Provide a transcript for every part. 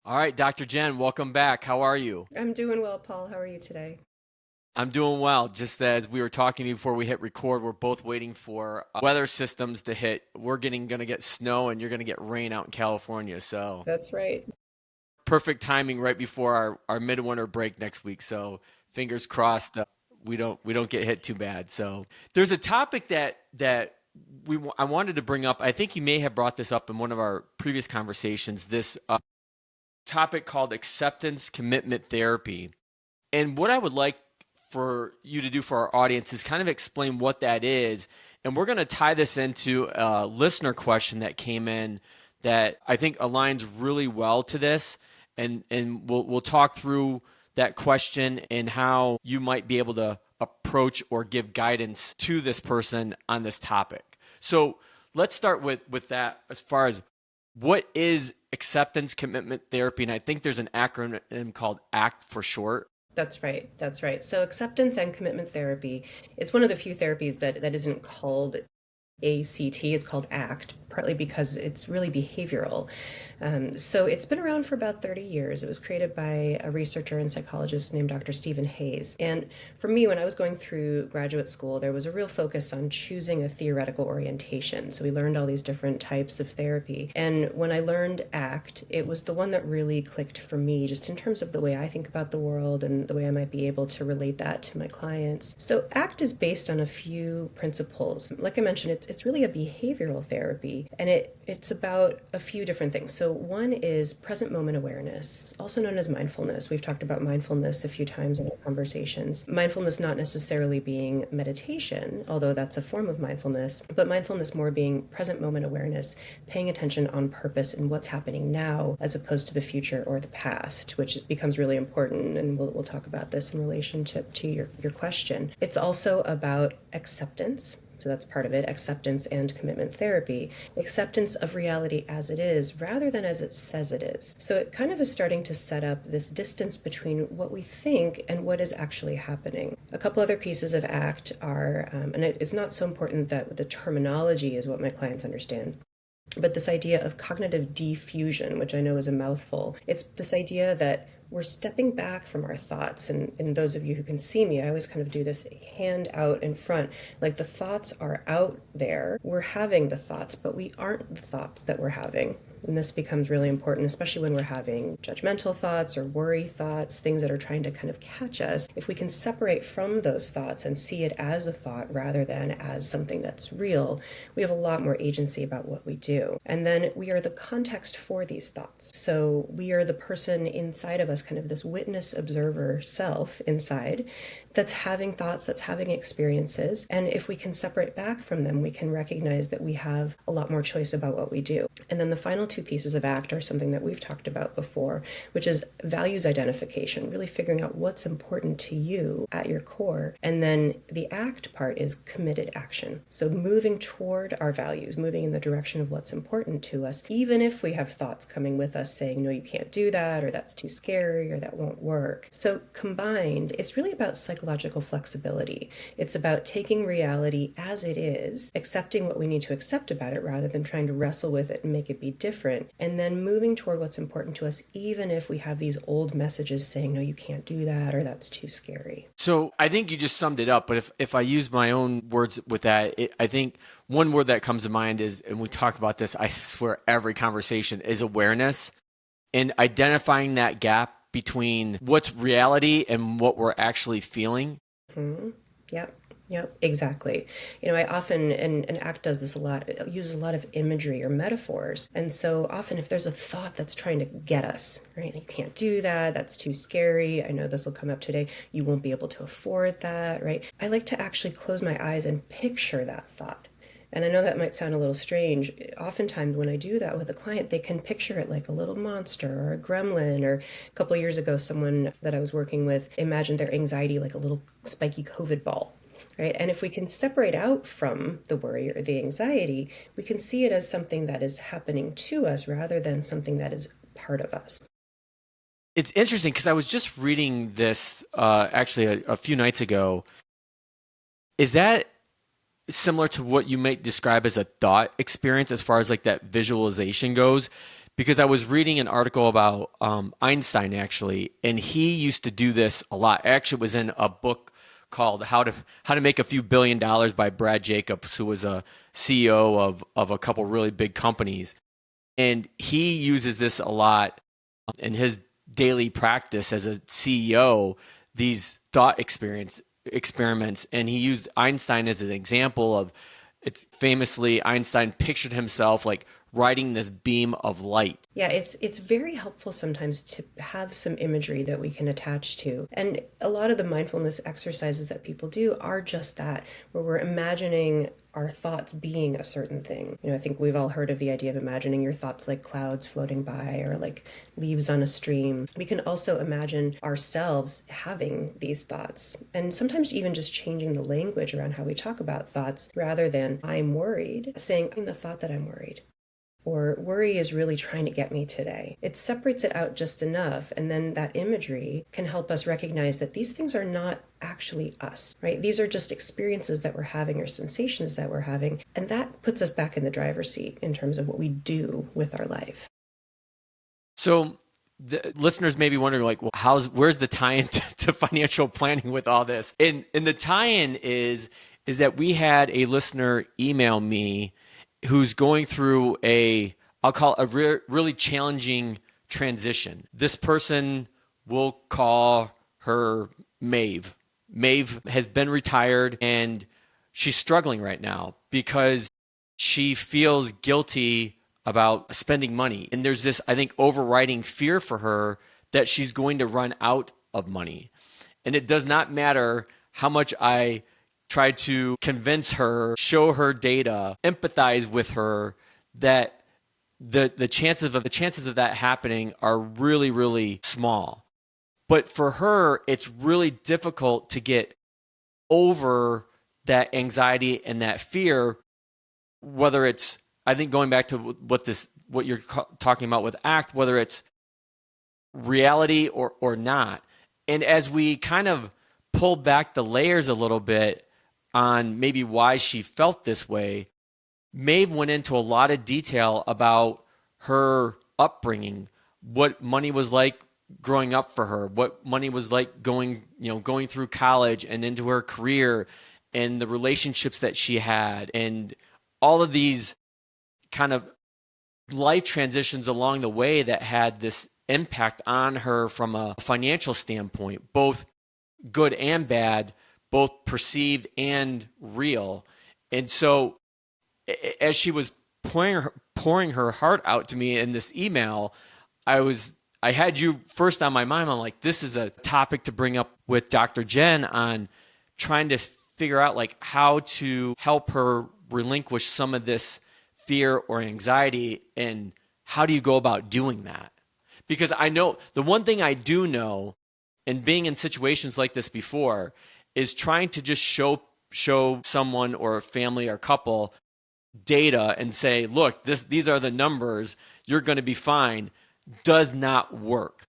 All right, Dr. Jen, welcome back. How are you? I'm doing well, Paul. How are you today? I'm doing well. Just as we were talking before we hit record, we're both waiting for weather systems to hit. We're gonna get snow and you're gonna get rain out in California. So That's right. perfect timing right before our midwinter break next week. So fingers crossed we don't get hit too bad. So there's a topic that I wanted to bring up. I think you may have brought this up in one of our previous conversations. This topic called acceptance commitment therapy. And what I would like for you to do for our audience is kind of explain what that is. And we're going to tie this into a listener question that came in that I think aligns really well to this. And we'll talk through that question and how you might be able to approach or give guidance to this person on this topic. So let's start with that as far as what is acceptance commitment therapy. And I think there's an acronym called ACT for short. That's right. That's right. So acceptance and commitment therapy, it's one of the few therapies that isn't called ACT, it's called ACT, partly because it's really behavioral. So it's been around for about 30 years. It was created by a researcher and psychologist named Dr. Stephen Hayes. And for me, when I was going through graduate school, there was a real focus on choosing a theoretical orientation. So we learned all these different types of therapy. And when I learned ACT, it was the one that really clicked for me, just in terms of the way I think about the world and the way I might be able to relate that to my clients. So ACT is based on a few principles. Like I mentioned, it's really a behavioral therapy, and it's about a few different things. So one is present moment awareness, also known as mindfulness. We've talked about mindfulness a few times in our conversations. Mindfulness not necessarily being meditation, although that's a form of mindfulness, but mindfulness more being present moment awareness, paying attention on purpose in what's happening now as opposed to the future or the past, which becomes really important. And we'll talk about this in relationship to your question. It's also about acceptance. So that's part of it, acceptance and commitment therapy. Acceptance of reality as it is rather than as it says it is. So it kind of is starting to set up this distance between what we think and what is actually happening. A couple other pieces of ACT are, and it's not so important that the terminology is what my clients understand, but this idea of cognitive defusion, which I know is a mouthful. It's this idea that we're stepping back from our thoughts. And those of you who can see me, I always kind of do this hand out in front. Like the thoughts are out there. We're having the thoughts, but we aren't the thoughts that we're having. And this becomes really important, especially when we're having judgmental thoughts or worry thoughts, things that are trying to kind of catch us. If we can separate from those thoughts and see it as a thought rather than as something that's real, we have a lot more agency about what we do. And then we are the context for these thoughts. So we are the person inside of us, kind of this witness observer self inside that's having thoughts, that's having experiences. And if we can separate back from them, we can recognize that we have a lot more choice about what we do. And then the final two pieces of ACT are something that we've talked about before, which is values identification, really figuring out what's important to you at your core. And then the ACT part is committed action. So moving toward our values, moving in the direction of what's important to us, even if we have thoughts coming with us saying, no, you can't do that, or that's too scary, or that won't work. So combined, it's really about psychological flexibility. It's about taking reality as it is, accepting what we need to accept about it rather than trying to wrestle with it and make it be different, and then moving toward what's important to us, even if we have these old messages saying, no, you can't do that, or that's too scary. So I think you just summed it up. But if I use my own words with that, I think one word that comes to mind is, and we talk about this, I swear, every conversation, is awareness and identifying that gap between what's reality and what we're actually feeling. Mm-hmm. Yep. Yep, exactly. I often, and ACT does this a lot, it uses a lot of imagery or metaphors. And so often if there's a thought that's trying to get us, right, you can't do that, that's too scary, I know this will come up today, you won't be able to afford that, right? I like to actually close my eyes and picture that thought. And I know that might sound a little strange. Oftentimes when I do that with a client, they can picture it like a little monster or a gremlin. Or a couple of years ago, someone that I was working with imagined their anxiety like a little spiky COVID ball. Right? And if we can separate out from the worry or the anxiety, we can see it as something that is happening to us rather than something that is part of us. It's interesting because I was just reading this actually a few nights ago. Is that similar to what you might describe as a thought experience as far as like that visualization goes? because I was reading an article about Einstein actually, and he used to do this a lot. Actually, it was in a book called How to Make a Few $1 Billion by Brad Jacobs, who was a CEO of a couple really big companies, and he uses this a lot in his daily practice as a CEO. These thought experience experiments, and he used Einstein as an example of it's famously Einstein pictured himself like riding this beam of light. Yeah, it's very helpful sometimes to have some imagery that we can attach to. And a lot of the mindfulness exercises that people do are just that, where we're imagining our thoughts being a certain thing. I think we've all heard of the idea of imagining your thoughts like clouds floating by or like leaves on a stream. We can also imagine ourselves having these thoughts, and sometimes even just changing the language around how we talk about thoughts rather than I'm worried, saying I'm the thought that I'm worried, or worry is really trying to get me today. It separates it out just enough, and then that imagery can help us recognize that these things are not actually us, right? These are just experiences that we're having or sensations that we're having, and that puts us back in the driver's seat in terms of what we do with our life. So the listeners may be wondering, like, well, where's the tie-in to financial planning with all this? And the tie-in is that we had a listener email me who's going through I'll call it really challenging transition. This person, will call her Maeve. Maeve has been retired and she's struggling right now because she feels guilty about spending money. And there's this, I think, overriding fear for her that she's going to run out of money. And it does not matter how much I try to convince her, show her data, empathize with her, that the chances of that happening are really, really small. But for her, it's really difficult to get over that anxiety and that fear, whether it's, I think, going back to what you're talking about with ACT, whether it's reality or not. And as we kind of pull back the layers a little bit on maybe why she felt this way, Maeve went into a lot of detail about her upbringing, what money was like growing up for her, what money was like going through college and into her career, and the relationships that she had, and all of these kind of life transitions along the way that had this impact on her from a financial standpoint, both good and bad, both perceived and real. And so as she was pouring her heart out to me in this email, I had you first on my mind. I'm like, this is a topic to bring up with Dr. Jen on trying to figure out like how to help her relinquish some of this fear or anxiety, and how do you go about doing that? Because I know the one thing I do know, and being in situations like this before, is trying to just show someone or a family or couple data and say, look, these are the numbers, you're going to be fine, does not work.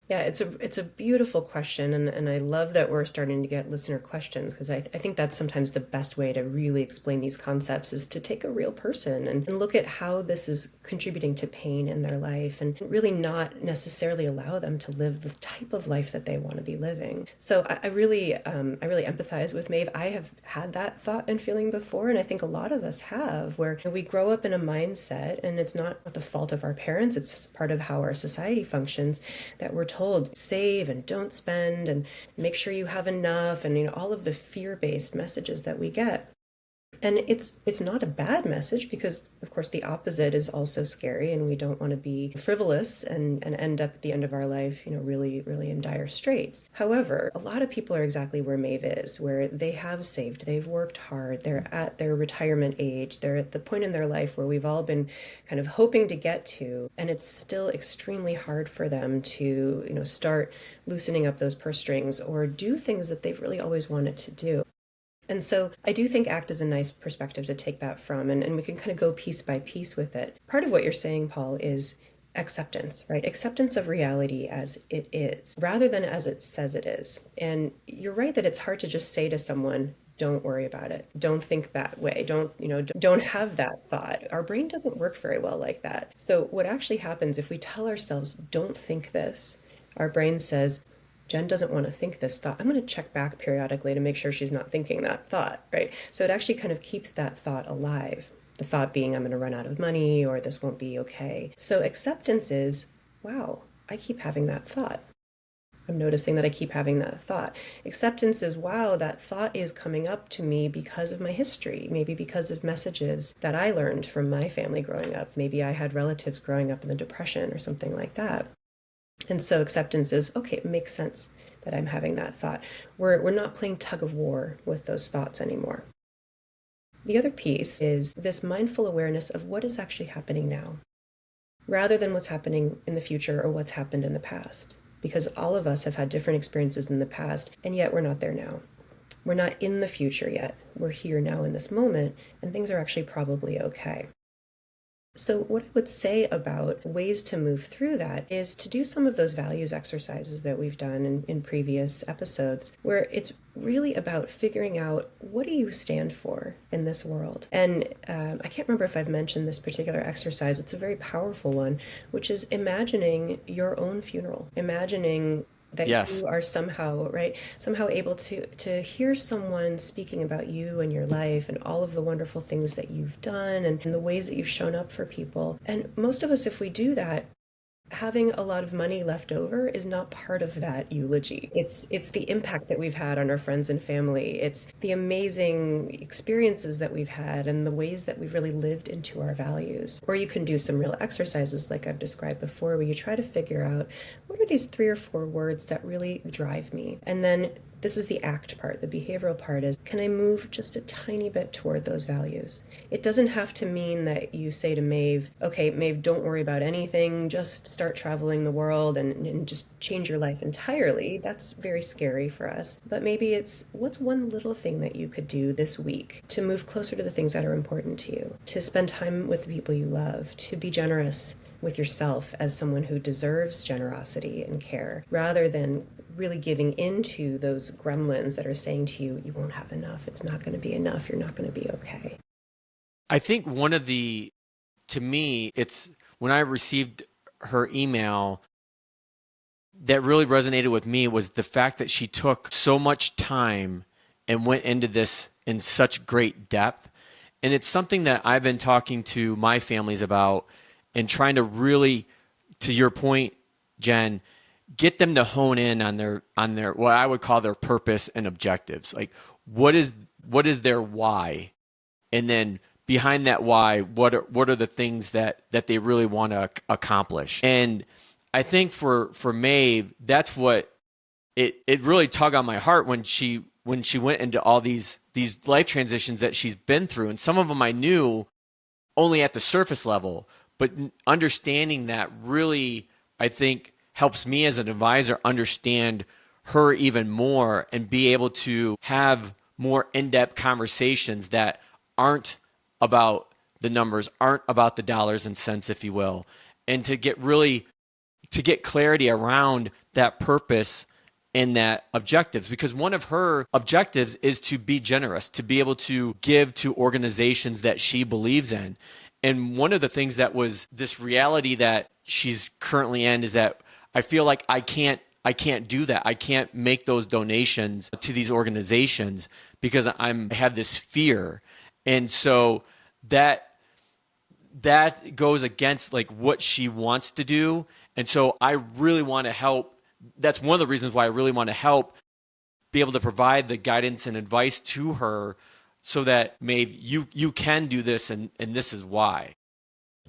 Yeah, it's a beautiful question, and I love that we're starting to get listener questions, because I think that's sometimes the best way to really explain these concepts is to take a real person and look at how this is contributing to pain in their life, and really not necessarily allow them to live the type of life that they want to be living. So I really empathize with Maeve. I have had that thought and feeling before, and I think a lot of us have, where we grow up in a mindset, and it's not the fault of our parents, it's just part of how our society functions, that we're told save and don't spend and make sure you have enough, and all of the fear-based messages that we get. And it's not a bad message, because of course the opposite is also scary, and we don't want to be frivolous and end up at the end of our life really, really in dire straits. However, a lot of people are exactly where Maeve is, where they have saved, they've worked hard, they're at their retirement age, they're at the point in their life where we've all been kind of hoping to get to, and it's still extremely hard for them to start loosening up those purse strings or do things that they've really always wanted to do. And so I do think ACT is a nice perspective to take that from, and we can kind of go piece by piece with it. Part of what you're saying, Paul, is acceptance, right? Acceptance of reality as it is, rather than as it says it is. And you're right that it's hard to just say to someone, don't worry about it. Don't think that way. Don't have that thought. Our brain doesn't work very well like that. So what actually happens if we tell ourselves, don't think this, our brain says, Jen doesn't want to think this thought. I'm going to check back periodically to make sure she's not thinking that thought, right? So it actually kind of keeps that thought alive. The thought being, I'm going to run out of money or this won't be okay. So acceptance is, wow, I keep having that thought. I'm noticing that I keep having that thought. Acceptance is, wow, that thought is coming up to me because of my history, maybe because of messages that I learned from my family growing up. Maybe I had relatives growing up in the Depression or something like that. And so acceptance is, okay, it makes sense that I'm having that thought. We're not playing tug of war with those thoughts anymore. The other piece is this mindful awareness of what is actually happening now, rather than what's happening in the future or what's happened in the past. Because all of us have had different experiences in the past, and yet we're not there now. We're not in the future yet. We're here now in this moment, and things are actually probably okay. So what I would say about ways to move through that is to do some of those values exercises that we've done in previous episodes, where it's really about figuring out, what do you stand for in this world? And I can't remember if I've mentioned this particular exercise. It's a very powerful one, which is imagining your own funeral, imagining that Yes. you are somehow, right, somehow able to hear someone speaking about you and your life and all of the wonderful things that you've done and the ways that you've shown up for people. And most of us, if we do that, having a lot of money left over is not part of that eulogy. It's the impact that we've had on our friends and family. It's the amazing experiences that we've had and the ways that we've really lived into our values. Or you can do some real exercises like I've described before, where you try to figure out, what are these 3 or 4 words that really drive me? And then this is the act part. The behavioral part is, can I move just a tiny bit toward those values? It doesn't have to mean that you say to Maeve, okay, Maeve, don't worry about anything. Just start traveling the world and just change your life entirely. That's very scary for us. But maybe it's, what's one little thing that you could do this week to move closer to the things that are important to you, to spend time with the people you love, to be generous with yourself as someone who deserves generosity and care, rather than really giving into those gremlins that are saying to you, you won't have enough, it's not going to be enough, you're not going to be okay. I think to me, it's when I received her email that really resonated with me was the fact that she took so much time and went into this in such great depth. And it's something that I've been talking to my families about and trying to really, to your point, Jen, get them to hone in on their what I would call their purpose and objectives. Like what is their why? And then behind that why, what are the things that they really want to accomplish? And I think for Maeve, that's what it really tugged on my heart when she went into all these life transitions that she's been through. And some of them I knew only at the surface level, but understanding that really, I think, helps me as an advisor understand her even more and be able to have more in-depth conversations that aren't about the numbers, aren't about the dollars and cents, if you will, and to get clarity around that purpose and that objectives. Because one of her objectives is to be generous, to be able to give to organizations that she believes in. And one of the things that was this reality that she's currently in is that I feel like I can't do that. I can't make those donations to these organizations because I have this fear. And so that goes against like what she wants to do. And so I really want to help. That's one of the reasons why I really want to help be able to provide the guidance and advice to her so that maybe you can do this and this is why.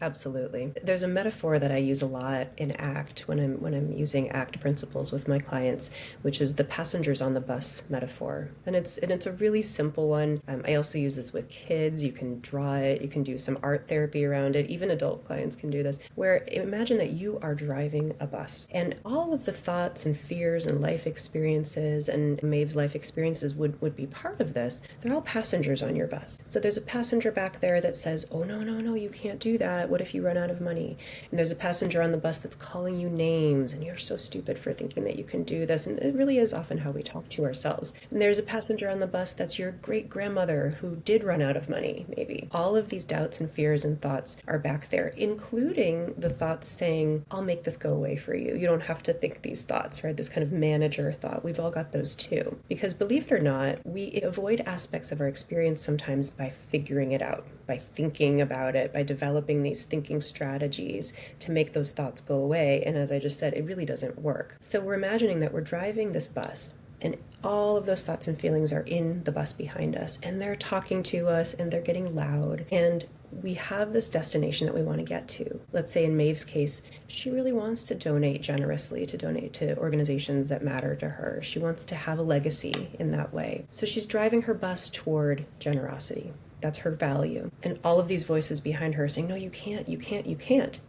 Absolutely. There's a metaphor that I use a lot in ACT when I'm using ACT principles with my clients, which is the passengers on the bus metaphor. And it's a really simple one. I also use this with kids. You can draw it. You can do some art therapy around it. Even adult clients can do this. Where imagine that you are driving a bus, and all of the thoughts and fears and life experiences and Maeve's life experiences would be part of this. They're all passengers on your bus. So there's a passenger back there that says, "Oh no, no, no, you can't do that. that? What if you run out of money? And there's a passenger on the bus that's calling you names, and you're so stupid for thinking that you can do this. And it really is often how we talk to ourselves. And there's a passenger on the bus that's your great grandmother who did run out of money, maybe. All of these doubts and fears and thoughts are back there, including the thoughts saying, I'll make this go away for you. You don't have to think these thoughts, right? This kind of manager thought. We've all got those too. Because believe it or not, we avoid aspects of our experience sometimes by figuring it out, by thinking about it, by developing these thinking strategies to make those thoughts go away. And as I just said, it really doesn't work. So we're imagining that we're driving this bus and all of those thoughts and feelings are in the bus behind us, and they're talking to us, and they're getting loud, and we have this destination that we want to get to. Let's say in Maeve's case, she really wants to donate generously, to donate to organizations that matter to her. She wants to have a legacy in that way. So she's driving her bus toward generosity. That's her value. And all of these voices behind her are saying, no, you can't, you can't, you can't.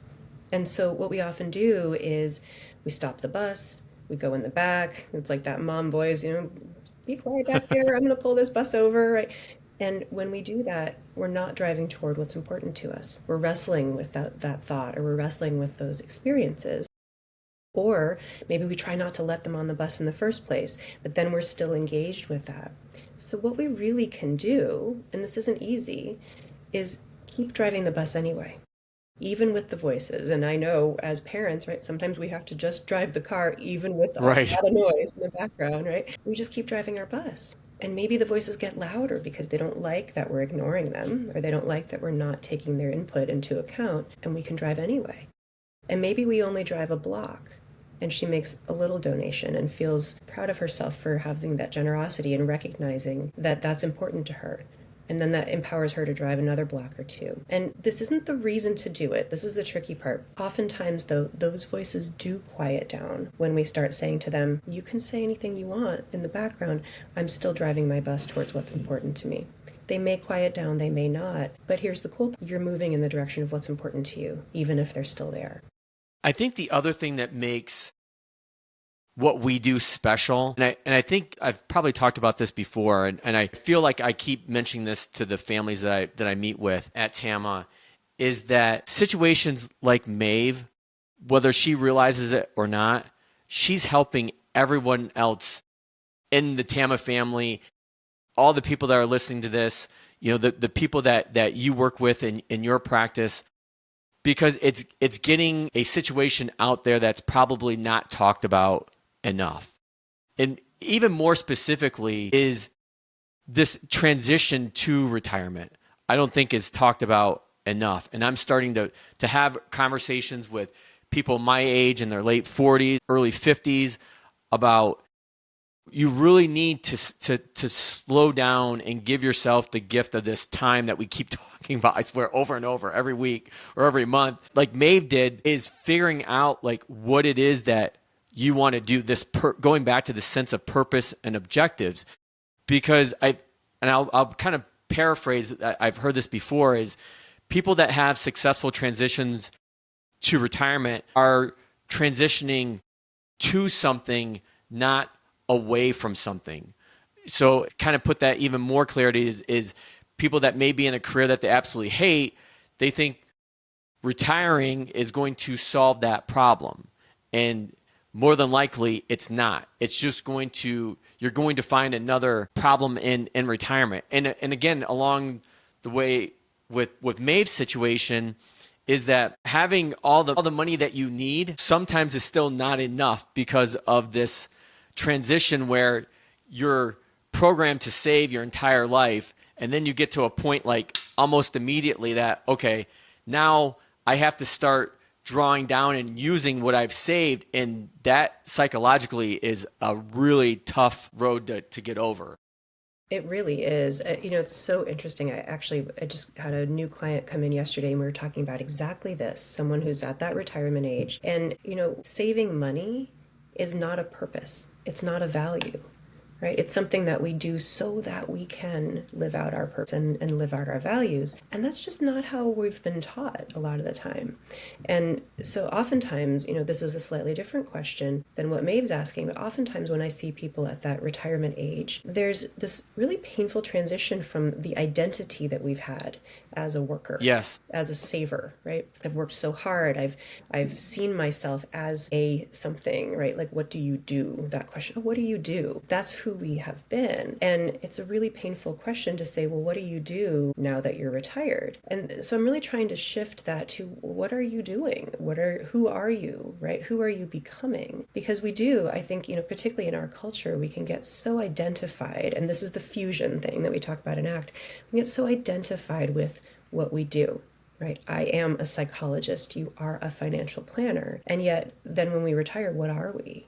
And so what we often do is we stop the bus, we go in the back. It's like that mom voice, be quiet back there. I'm going to pull this bus over, right? And when we do that, we're not driving toward what's important to us. We're wrestling with that thought, or we're wrestling with those experiences. Or maybe we try not to let them on the bus in the first place, but then we're still engaged with that. So what we really can do, and this isn't easy, is keep driving the bus anyway, even with the voices. And I know as parents, right, sometimes we have to just drive the car even with all Right. that noise in the background, right? We just keep driving our bus. And maybe the voices get louder because they don't like that we're ignoring them, or they don't like that we're not taking their input into account, and we can drive anyway. And maybe we only drive a block, and she makes a little donation and feels proud of herself for having that generosity and recognizing that that's important to her. And then that empowers her to drive another block or two. And this isn't the reason to do it. This is the tricky part. Oftentimes, though, those voices do quiet down when we start saying to them, you can say anything you want in the background. I'm still driving my bus towards what's important to me. They may quiet down, they may not. But here's the cool part. You're moving in the direction of what's important to you, even if they're still there. I think the other thing that makes what we do special, and I think I've probably talked about this before, and I feel like I keep mentioning this to the families that I meet with at TAMMA, is that situations like Maeve, whether she realizes it or not, she's helping everyone else in the TAMMA family, all the people that are listening to this, the people that you work with in your practice, because it's getting a situation out there that's probably not talked about enough. And even more specifically is this transition to retirement. I don't think is talked about enough. And I'm starting to have conversations with people my age in their late 40s, early 50s about you really need to slow down and give yourself the gift of this time that we keep talking about, I swear, over and over every week or every month. Like Maeve did, is figuring out like what it is that you want to do, this going back to the sense of purpose and objectives. Because I'll kind of paraphrase, I've heard this before, is people that have successful transitions to retirement are transitioning to something, not away from something. So kind of put that even more clarity is people that may be in a career that they absolutely hate, they think retiring is going to solve that problem. And more than likely it's not. It's just you're going to find another problem in retirement. And again, along the way with Maeve's situation, is that having all the money that you need sometimes is still not enough because of this transition where you're programmed to save your entire life, and then you get to a point like almost immediately that, okay, now I have to start drawing down and using what I've saved, and that psychologically is a really tough road to get over. It really is. It's so interesting. I just had a new client come in yesterday, and we were talking about exactly this. Someone who's at that retirement age. And, saving money is not a purpose. It's not a value. right? It's something that we do so that we can live out our purpose and live out our values. And that's just not how we've been taught a lot of the time. And so oftentimes, this is a slightly different question than what Maeve's asking, but oftentimes when I see people at that retirement age, there's this really painful transition from the identity that we've had as a worker, Yes. as a saver, right? I've worked so hard. I've seen myself as a something, right? Like, what do you do? That question, oh, what do you do? That's who we have been. And it's a really painful question to say, well, what do you do now that you're retired? And so I'm really trying to shift that to, what are you doing? Who are you, right? Who are you becoming? Because we do, I think, particularly in our culture, we can get so identified, and this is the fusion thing that we talk about in ACT, we get so identified with what we do, right? I am a psychologist, you are a financial planner. And yet then when we retire, what are we?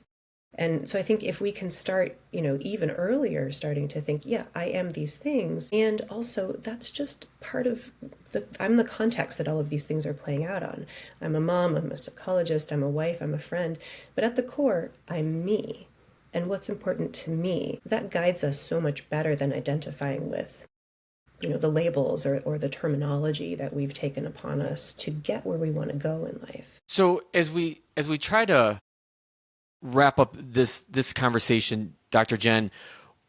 And so I think if we can start, even earlier, starting to think, yeah, I am these things. And also that's just part of I'm the context that all of these things are playing out on. I'm a mom, I'm a psychologist, I'm a wife, I'm a friend. But at the core, I'm me. And what's important to me, that guides us so much better than identifying with the labels or the terminology that we've taken upon us to get where we want to go in life. So as we try to wrap up this conversation, Dr. Jen,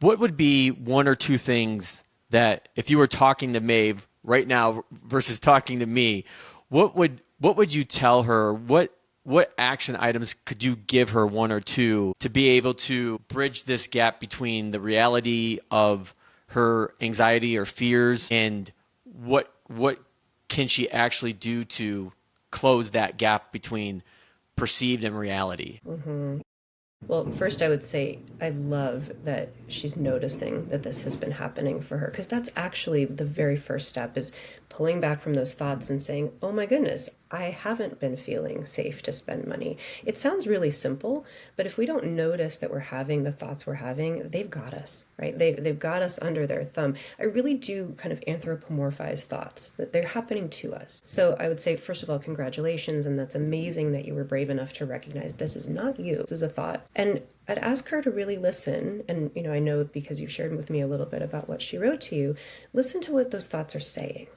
what would be one or two things that if you were talking to Maeve right now versus talking to me, what would you tell her? What action items could you give her, one or two, to be able to bridge this gap between the reality of her anxiety or fears and what can she actually do to close that gap between perceived and reality? Mm-hmm. Well, first, I would say I love that she's noticing that this has been happening for her, because that's actually the very first step, is pulling back from those thoughts and saying, oh my goodness, I haven't been feeling safe to spend money. It sounds really simple, but if we don't notice that we're having the thoughts we're having, they've got us, right? They've got us under their thumb. I really do kind of anthropomorphize thoughts, that they're happening to us. So I would say, first of all, congratulations, and that's amazing that you were brave enough to recognize this is not you, this is a thought. And I'd ask her to really listen, and I know because you've shared with me a little bit about what she wrote to you, listen to what those thoughts are saying.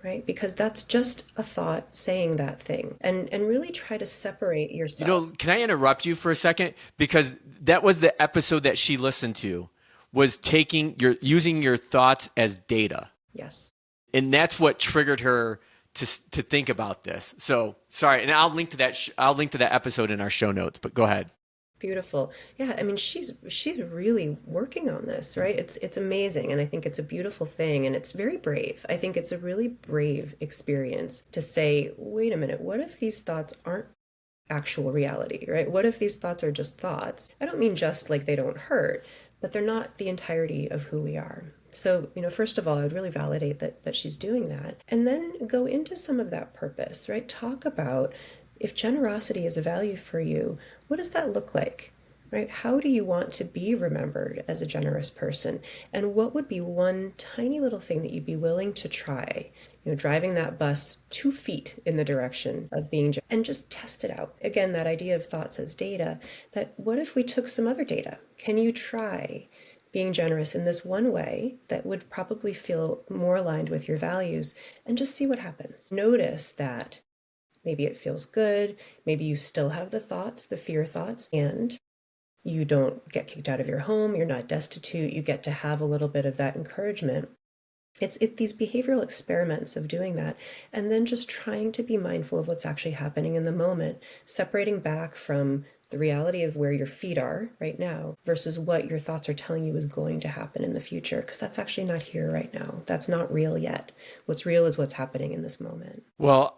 Right? Because that's just a thought saying that thing, and really try to separate yourself. Can I interrupt you for a second? Because that was the episode that she listened to, was using your thoughts as data. Yes. And that's what triggered her to think about this. So sorry. And I'll link to I'll link to that episode in our show notes, but go ahead. Beautiful. Yeah, I mean, she's really working on this, right? It's amazing, and I think it's a beautiful thing, and it's very brave. I think it's a really brave experience to say, wait a minute, what if these thoughts aren't actual reality, right? What if these thoughts are just thoughts? I don't mean just like they don't hurt, but they're not the entirety of who we are. So, first of all, I would really validate that she's doing that, and then go into some of that purpose, right? Talk about, if generosity is a value for you, what does that look like? Right? How do you want to be remembered as a generous person? And what would be one tiny little thing that you'd be willing to try? Driving that bus 2 feet in the direction of being, and just test it out. Again, that idea of thoughts as data, that what if we took some other data? Can you try being generous in this one way that would probably feel more aligned with your values, and just see what happens? Notice that maybe it feels good. Maybe you still have the thoughts, the fear thoughts, and you don't get kicked out of your home. You're not destitute. You get to have a little bit of that encouragement. It's these behavioral experiments of doing that, and then just trying to be mindful of what's actually happening in the moment, separating back from the reality of where your feet are right now versus what your thoughts are telling you is going to happen in the future, because that's actually not here right now. That's not real yet. What's real is what's happening in this moment. Well,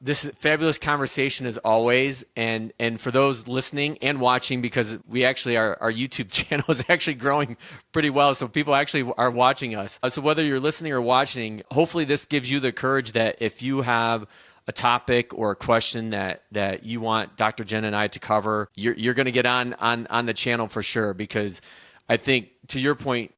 this is fabulous conversation as always, and for those listening and watching, because we actually our YouTube channel is actually growing pretty well, so people actually are watching us. So whether you're listening or watching, hopefully this gives you the courage that if you have a topic or a question that you want Dr. Jen and I to cover, you're going to get on the channel for sure. Because I think, to your point,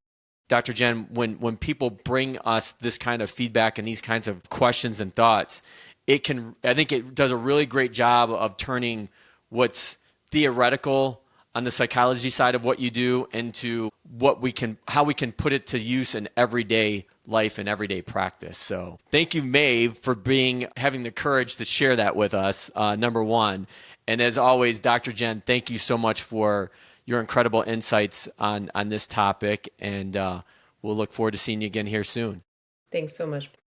Dr. Jen, when people bring us this kind of feedback and these kinds of questions and thoughts, I think it does a really great job of turning what's theoretical on the psychology side of what you do into how we can put it to use in everyday life and everyday practice. So thank you, Maeve, for having the courage to share that with us, number one. And as always, Dr. Jen, thank you so much for your incredible insights on this topic. And we'll look forward to seeing you again here soon. Thanks so much.